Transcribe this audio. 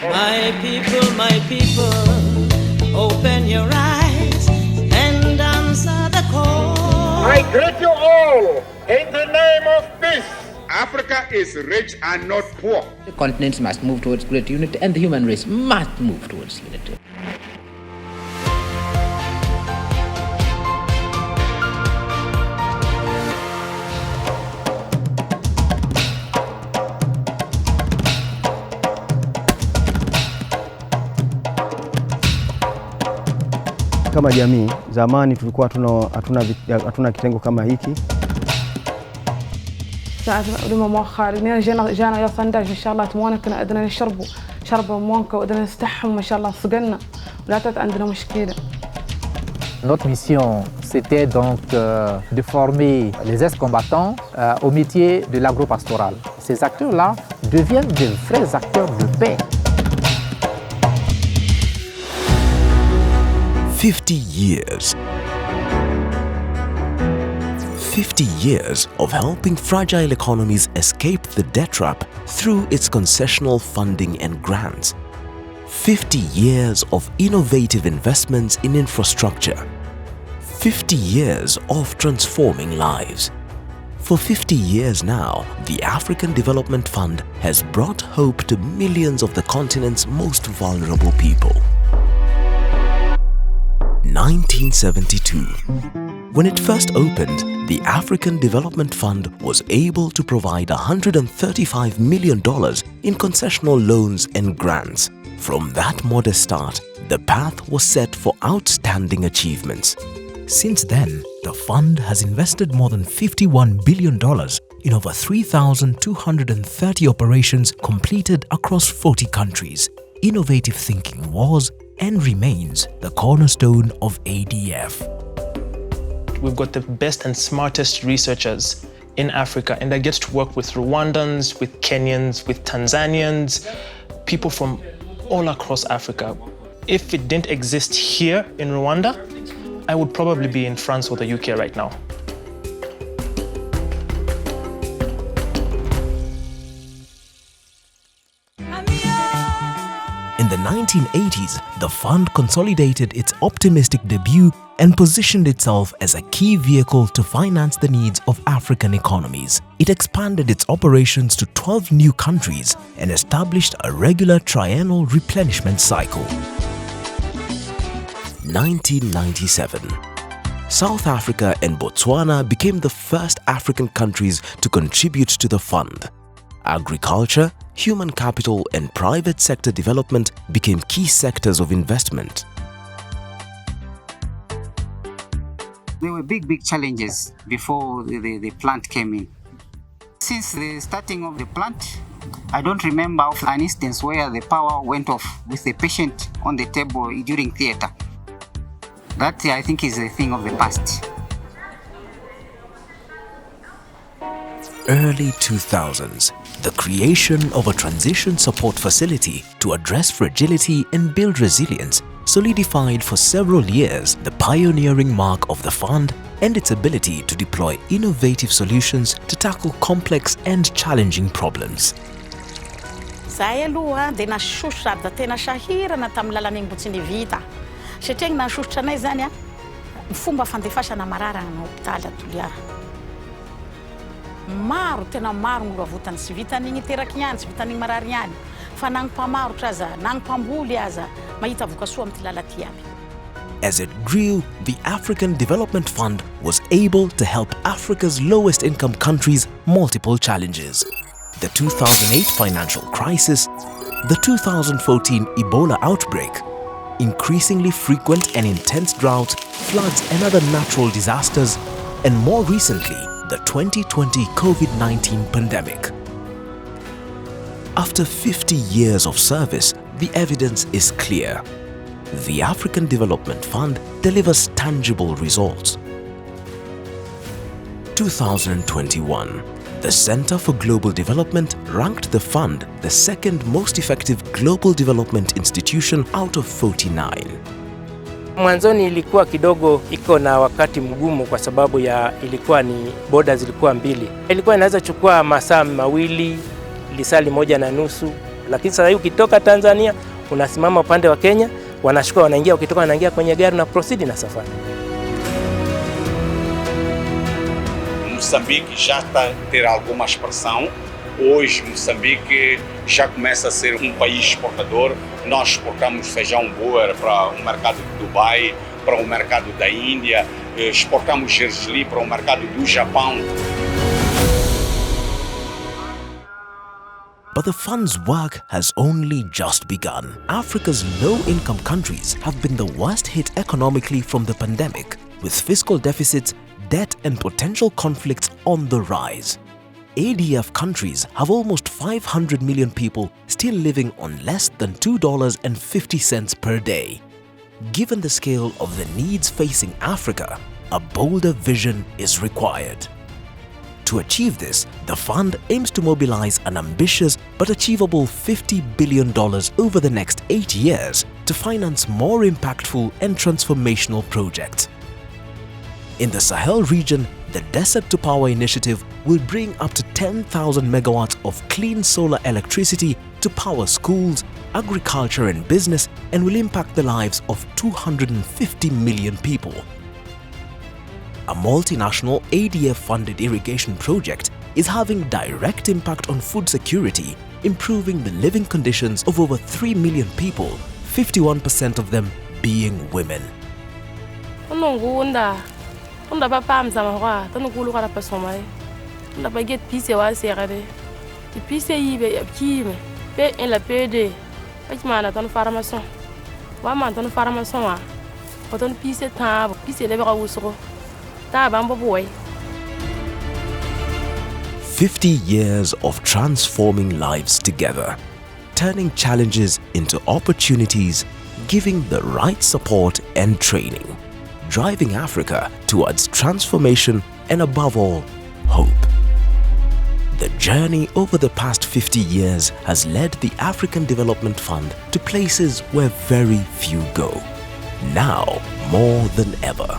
My people, open your eyes and answer the call. I greet you all in the name of peace. Africa is rich and not poor. The continents must move towards great unity and the human race must move towards unity. Kama jamii, zamani tulikuwa hatuna kitengo kama hiki. لما مؤخرا جانا يا صنداج إن شاء الله تمونا كنا قدرنا نشربوا مونكا وقدرنا نستحمل ما شاء الله صقلنا ولا عندنا مشكلة. Notre mission, c'était donc de former les ex-combattants au métier de l'agropastoral. Ces acteurs-là deviennent de vrais acteurs de paix. 50 years. 50 years of helping fragile economies escape the debt trap through its concessional funding and grants. 50 years of innovative investments in infrastructure. 50 years of transforming lives. For 50 years now, the African Development Fund has brought hope to millions of the continent's most vulnerable people. 1972. When it first opened, the African Development Fund was able to provide $135 million in concessional loans and grants. From that modest start, the path was set for outstanding achievements. Since then, the fund has invested more than $51 billion in over 3,230 operations completed across 40 countries. Innovative thinking was and remains the cornerstone of ADF. We've got the best and smartest researchers in Africa, and I get to work with Rwandans, with Kenyans, with Tanzanians, people from all across Africa. If it didn't exist here in Rwanda, I would probably be in France or the UK right now. In the 1980s, the fund consolidated its optimistic debut and positioned itself as a key vehicle to finance the needs of African economies. It expanded its operations to 12 new countries and established a regular triennial replenishment cycle. 1997. South Africa and Botswana became the first African countries to contribute to the fund. Agriculture, human capital and private sector development became key sectors of investment. There were big challenges before the plant came in. Since the starting of the plant, I don't remember of an instance where the power went off with the patient on the table during theater. That, I think, is a thing of the past. Early 2000s, the creation of a transition support facility to address fragility and build resilience solidified for several years the pioneering mark of the fund and its ability to deploy innovative solutions to tackle complex and challenging problems. Zahay aloha dia nasosotra da tena sahirana tamin'ny lalany mbotsiny vita. Satria nasosotra anay zany a fomba fandefasana mararana na hôpitaly a Toliara. Maro tena maro ngolo avotany sy vitan'igny teraky ihany, sy vitan'igny marary ihany. Fa nagnimpamarotra aza, nagnimpamboly aza, mahita vokasoa amin'ny ty lala ty aby. As it grew, the African Development Fund was able to help Africa's lowest income countries multiple challenges. The 2008 financial crisis, the 2014 Ebola outbreak, increasingly frequent and intense droughts, floods and other natural disasters, and more recently, the 2020 COVID-19 pandemic. After 50 years of service, the evidence is clear. The African Development Fund delivers tangible results. 2021, the Center for Global Development ranked the fund the second most effective global development institution out of 49. Mwanzoni ilikuwa kidogo iko na wakati mgumu kwa sababu ilikuwa ni borders zilikuwa mbili. Ilikuwa inaweza chukua masaa mawili, lisali moja na nusu Lakini sasa hivi ukitoka Tanzania unasimama upande wa Kenya, wanashuka wanaingia, ukitoka wanaingia kwenye gari na proceed na safari. Moçambique já está a ter alguma expressão. Hoje Moçambique já começa a ser um país exportador. Nós exportamos feijão boer para o mercado de Dubai, para o mercado da Índia, exportamos gergelim para o mercado do Japão. But the fund's work has only just begun. Africa's low-income countries have been the worst hit economically from the pandemic, with fiscal deficits, debt and potential conflicts on the rise. ADF countries have almost 500 million people still living on less than $2.50 per day. Given the scale of the needs facing Africa, a bolder vision is required. To achieve this, the fund aims to mobilize an ambitious but achievable $50 billion over the next 8 years to finance more impactful and transformational projects. In the Sahel region, the Desert to Power initiative will bring up to 10,000 megawatts of clean solar electricity to power schools, agriculture and business, and will impact the lives of 250 million people. A multinational ADF-funded irrigation project is having direct impact on food security, improving the living conditions of over 3 million people, 51% of them being women. "50 years of transforming lives together, turning challenges into opportunities, giving the right support and training, driving Africa towards transformation and above all, hope." The journey over the past 50 years has led the African Development Fund to places where very few go. Now more than ever,